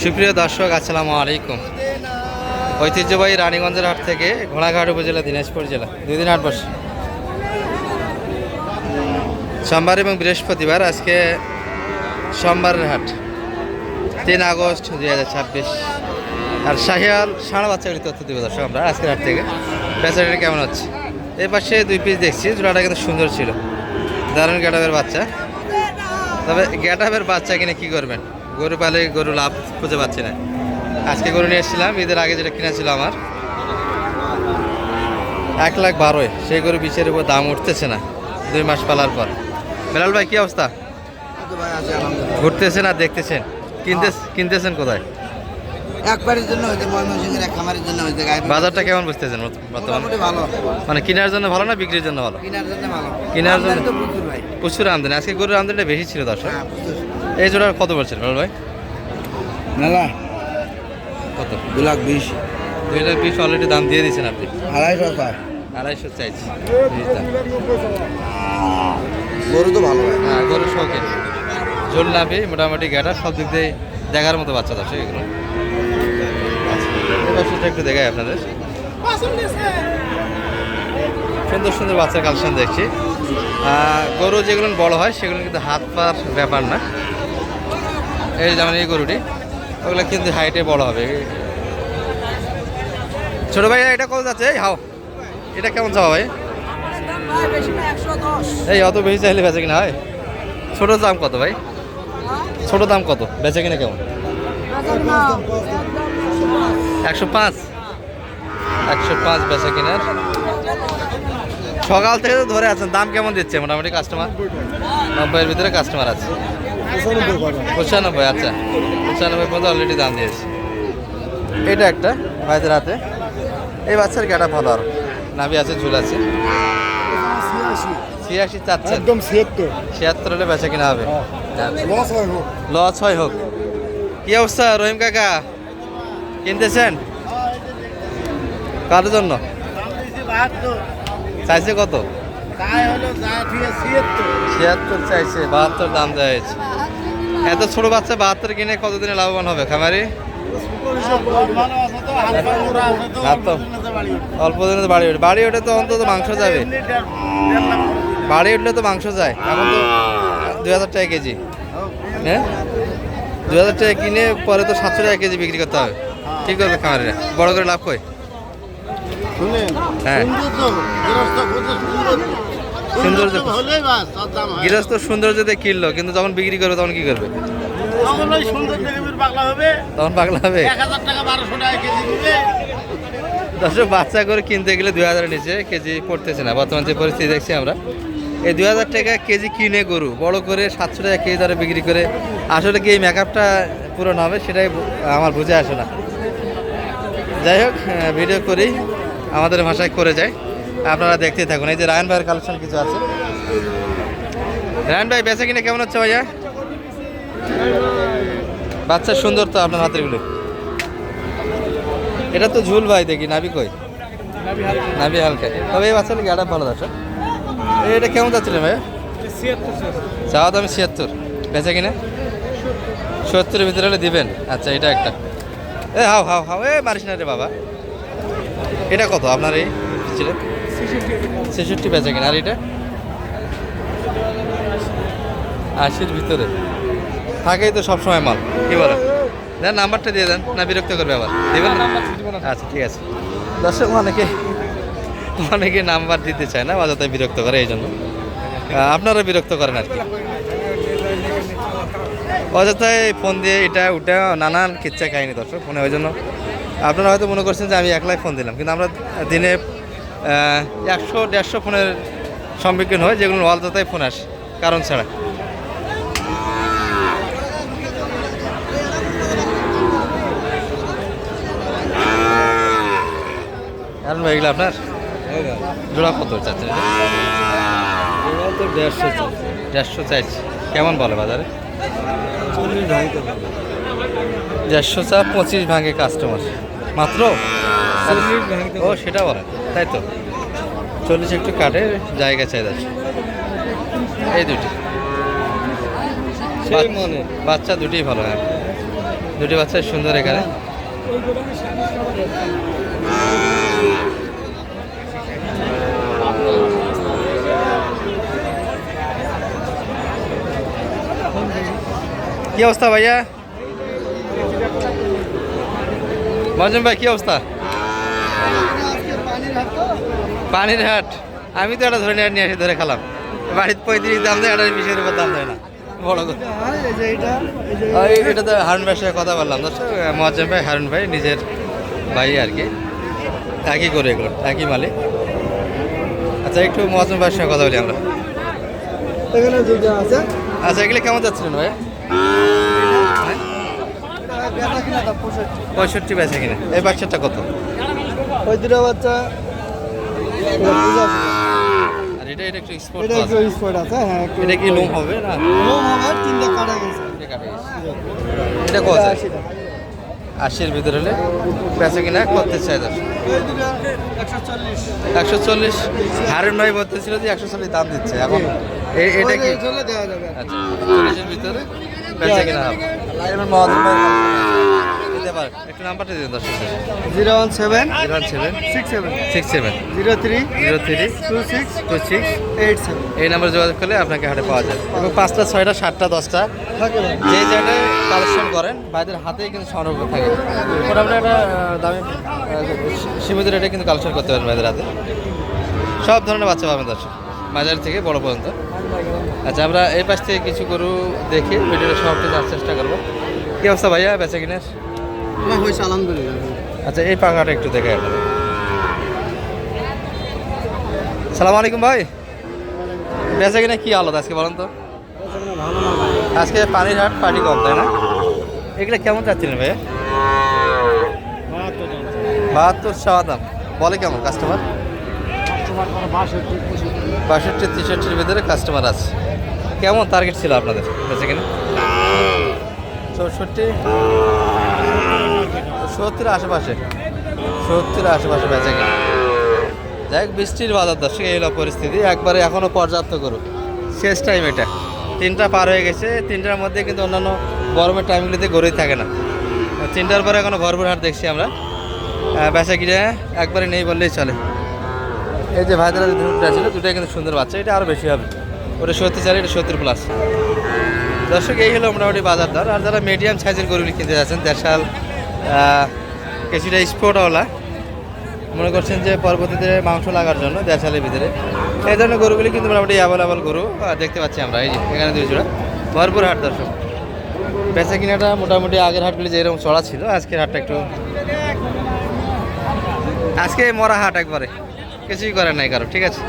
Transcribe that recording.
সুপ্রিয় দর্শক, আসসালামু আলাইকুম। ঐতিহ্যবাহী রানীগঞ্জের হাট থেকে ঘোড়াঘাট উপজেলা, দিনাজপুর জেলা, 2 দিন হাট বসে সোমবার এবং বৃহস্পতিবার। আজকে সোমবারের হাট 3 আগস্ট 2026। আর শাহিয়াল ষাঁড় বাচ্চাগুলি তথ্য দিব দর্শক আমরা আজকের হাট থেকে। বেচারাটা কেমন হচ্ছে? এই পাশে 2 পিস দেখছি, জোড়াটা কিন্তু সুন্দর ছিল, দারুণ গ্যাটাপের বাচ্চা। তবে গ্যাটাপের বাচ্চা কিনে কী করবেন? গরু পালে গরু লাভ খুঁজে পাচ্ছি না। আজকে গরু নিয়ে এসেছিলাম, ঈদের আগে যেটা কিনা ছিল আমার 1,12,000, সেই গরু 20-এর উপর দাম উঠতেছে না 2 মাস পালার পর। বেলাল ভাই, কি অবস্থা? ঘুরতেছেন আর দেখতেছেন, কিনতেছেন কোথায়? একবারের জন্য হইতে ময়মনসিংহের এক খামারের জন্য হইতে বাজারটা কেমন বুঝতেছেন বর্তমানে? ভালো, মানে কেনার জন্য ভালো না বিক্রির জন্য ভালো? কেনার জন্য ভালো। কেনার জন্য তো প্রচুর ভাই, প্রচুর আমদানি। আজকে গরুর আমদানিটা বেশি ছিল দর্শক। হ্যাঁ প্রচুর। এই জোড়া কত বলছেন বেলাল ভাই? মেলা কত? 2,20,000। 2,20,000 অলরেডি দাম দিয়ে দিয়েছেন আপনি। 250 টাকা 250 চাইছি। গরু তো ভালো ভাই। হ্যাঁ, গরুর শৌখিন, ঝোল নাভি, মোটামুটি গ্যাটা, সব দিক দিয়ে দেখার মতো বাচ্চা দর্শক এগুলো। এবার সেটা একটু দেখাই আপনাদের। সুন্দর সুন্দর বাচ্চার কালেকশন দেখছি। গরু যেগুলো বড় হয় সেগুলো কিন্তু হাত পার ব্যাপার না। এই যেমন এই গরুটি, ওগুলো কিন্তু হাইটে বড় হবে। ছোট ভাই, এটা কত যাচ্ছে? এই হাও, এটা কেমন চাওয়া ভাই? এই অত বেশি চাইলে বেচে কিনা হয়? ছোট দাম কত ভাই? ছোট দাম কত, বেচে কিনা কেমন? 105 বেচা কিনার। সকাল থেকে তো ধরে আছেন, দাম কেমন দিচ্ছে মোটামুটি কাস্টমার? 90-এর ভিতরে কাস্টমার আছে। 95, আচ্ছা 95 পর্যন্ত অলরেডি দাম দিয়েছে। এটা একটা ভাইদের হাতে। এই বাচ্চার গাটা ভালো, আর নাভি আছে, ঝুল আছে। 86 চাচ্ছেন? একদম 76 হলে বেচা কিনা হবে। লস হয় হোক। কি অবস্থা রহিম কাকা, কিনতেছেন? কার জন্য চাইছে কত? 76 চাইছে, 72 দাম দেওয়া হয়েছে। এত ছোট বাচ্চা 72 কিনে কতদিনে লাভবান হবে খামারি? অল্প দিনে তো বাড়ি ওঠে তো অন্তত মাংস যাবে। বাড়ি উঠলে তো মাংস যায়। এখন তো 2,000 টাকা কেজি। হ্যাঁ, 2,000 টাকা কিনে পরে তো 700 টাকা কেজি বিক্রি করতে হবে। ঠিক করবে খামারিরা, বড় করে লাভ কই? হ্যাঁ, সৌন্দর্য, গৃহস্থ সৌন্দর্য দিয়ে কিনলো, কিন্তু যখন বিক্রি করবে তখন কি করবে? তখন পাগলা হবে। দর্শক, বাচ্চা করে কিনতে গেলে 2,000-এর নিচে কেজি পড়তেছে না বর্তমান যে পরিস্থিতি দেখছি আমরা। এই 2,000 টাকা কেজি কিনে গরু বড় করে 700 টাকা কেজি দরে বিক্রি করে আসলে কি এই মেকআপটা পূরণ হবে সেটাই আমার বুঝে আসে না। যাই হোক, ভিডিও করি, আমাদের ভাষায় করে যাই, আপনারা দেখতেই থাকুন। এই যে রায়ন ভাইয়ের কালেকশন কিছু আছে। রায়ন ভাই, বেচা কিনে কেমন হচ্ছে ভাইয়া? বাচ্চা সুন্দর তো আপনার হাতেরগুলো। এটা তো ঝুল ভাই, দেখি নাভি কই? নাভি হালকা, তবে এই বাচ্চাটা গাড়া ভালো দর্শক। এটা কেমন যাচ্ছিলেন ভাইয়া? চাওয়া দাম 76, বেচা কিনা 70-এর ভিতরে হলে দিবেন। আচ্ছা, এটা একটা। হাও হাও হাও, মারিস না রে বাবা। এটা কত আপনার? এই ছিলেন 66 বেচা কিনা। আর এটা 80-র ভিতরে থাকেই তো সবসময় মাল। কি বলেন? দেন নাম্বারটা দিয়ে দেন, না বিরক্ত করবে আবার? দেবেন না? আচ্ছা ঠিক আছে। দর্শক, অনেকে নাম্বার দিতে চায় না, অযথায় বিরক্ত করে, এই জন্য আপনারা বিরক্ত করেন আর কি। অযথায় ফোন দিয়ে এটা ওটা নানান কিচ্ছা খাইনি দর্শক ফোনে। ওই জন্য আপনারা হয়তো মনে করছেন যে আমি একলাই ফোন দিলাম, কিন্তু আমরা দিনে 100-150 ফোনের সম্মুখীন হয়, যেগুলো অযথায় ফোন আসে কারণ ছাড়া। কারণ ভাই, এগুলো আপনার জোড়া কত চাচ্ছেন? জোড়া তো 150 চাইছি। কেমন বলে বাজারে? 150 চা, 25 ভাঙে কাস্টমার মাত্র। ও, সেটা বলেন, তাই তো? 40 একটু কাটে, জায়গা চাই যাচ্ছে। এই দুটি বাচ্চা, দুটিই ভালো। হ্যাঁ, দুটি বাচ্চা সুন্দর এখানে। কি অবস্থা ভাইয়া? মজুম ভাই কি অবস্থা? পানির হাট। আমি তো এটা ধরে নিয়ে আসি, ধরে খেলাম। বাড়িতে 35 দাম দেয়, এটা 20-এর উপর দাম দেয় না। বড় কথা এটা তো হারুন ভাইয়ের সাথে কথা বললাম। দর্শক মজুম ভাই, হারুন ভাই নিজের ভাই আর কি, একই করে এগুলো, একই মালিক। আচ্ছা একটু মজুম ভাইয়ের সঙ্গে কথা বলি আমরা। আচ্ছা এগুলো কেমন যাচ্ছিলেন ভাই? 65 বেচে কিনা। এই বাচ্চাটা কত? ওই দুটো বাচ্চা আর এটা একটু স্পোর্ট এটা একটু স্পট আছে, হ্যাঁ একটু এটা কি লোম হবে না? লোম হবে, তিনটা কাটা গেছে। এটা কত? 80-এর ভিতরে হলে বেচে কিনা করতে চাই। দশ এই দুটো 140। 140। হারুন ভাই বলতেছিল যে 140 দাম দিচ্ছে এখন। এটা কি? চলে দেওয়া যাবে। আচ্ছা 40-এর ভিতরে বেচে কিনা হবে। এবার মহাজন ভাই দিতে পারে। একটু নাম্বারটা দিন দর্শক। 017 017 67 67 03 03 26 26 87 এই নাম্বারে যোগাযোগ করলে আপনাকে হাটে পাওয়া যায়। এবং 5টা 6টা 7টা 10টা থাকে ভাই। যে জায়গায় কালেকশন করেন ভাইদের হাতেই কিন্তু সংগ্রহ থাকে। মোটামুটি একটা দামে সীমিত রেটে কিন্তু কালেকশন করতে পারেন ভাইদের হাতে। সব ধরনের বাচ্চা পাবেন দর্শক, বাজার থেকে বড় পর্যন্ত। আচ্ছা আমরা এই পাশ থেকে কিছু গরু দেখে ভিডিওটা সবটা যাওয়ার চেষ্টা করবো। কী অবস্থা ভাইয়া বেচা কিনার? না হয়েছে আলহামদুলিল্লাহ। আচ্ছা এই পাখাটা একটু দেখে আপনাদের। সালাম আলাইকুম ভাই, বেচা কিনা কি আলাদা আজকে বলেন তো? আজকে পানির হাট, পানি কম তাই না? এগুলো কেমন চাচ্ছিলেন ভাইয়া? 72 চাওয়া দাম। বলে কেমন কাস্টমার? 62-63-র ভিতরে কাস্টমার আছে। কেমন টার্গেট ছিল আপনাদের বেচা কিনা? 70-70 আশেপাশে, 70 আশেপাশে বেচা কিনা। যাই হোক বৃষ্টির বাজার দর্শক, এই হলো পরিস্থিতি। একবারে এখনও পর্যাপ্ত করুক, শেষ টাইম এটা। 3টা পার হয়ে গেছে। 3টার মধ্যে কিন্তু অন্যান্য গরমের টাইমগুলিতে গরুই থাকে না। 3টার পরে এখনও ভরপুর হাট দেখছি আমরা। বেচা কিনে একবারে নেই বললেই চলে। এই যে ভাইদের দুটা ছিল, দুটাই কিন্তু সুন্দর বাচ্চা। এটা আরও বেশি হবে, ওটা 74, এটা 70+। দর্শক এই হলো মোটামুটি বাজার দর। আর যারা মিডিয়াম সাইজের গরুগুলি কিনতে যাচ্ছেন, দেশাল কিছুটা স্পোর্টওয়ালা, মনে করছেন যে পরবর্তীতে মাংস লাগার জন্য দেশালের ভিতরে, এই ধরনের গরুগুলি কিন্তু মোটামুটি অ্যাভেলেবল গরু দেখতে পাচ্ছি আমরা। এই যে এখানে 2 জোড়া, ভরপুর হাট দর্শক। বেচা কিনাটা মোটামুটি আগের হাটগুলি যে এরকম চড়া ছিল, আজকের হাটটা একটু, আজকে মরা হাট একবারে, কিছুই করার নাই কারো। ঠিক আছে।